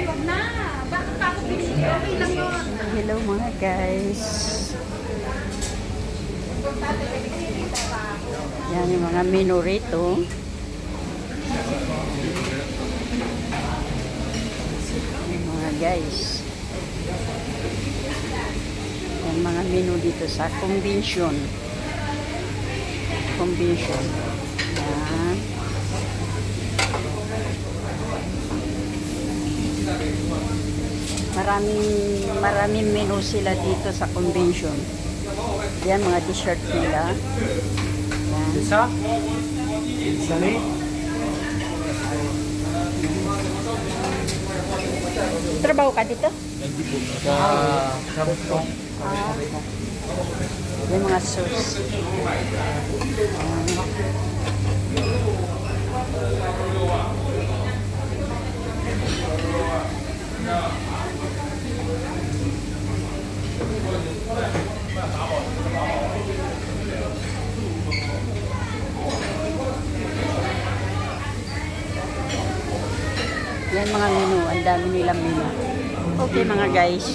wag na. Bakit pa ako pinili? Okay lang yun. Hello mga guys. Yan yung mga menu rito. Yung mga guys. Yan mga menu dito sa convention. Convention. Yan. Maraming menu sila dito sa convention. Yan mga t-shirt nila. Yan. Isa? Sali? Trabaho ka dito? Sa Bukong. Yan mga sauce. Yan mga menu, ang dami nilang menu. Okay mga guys.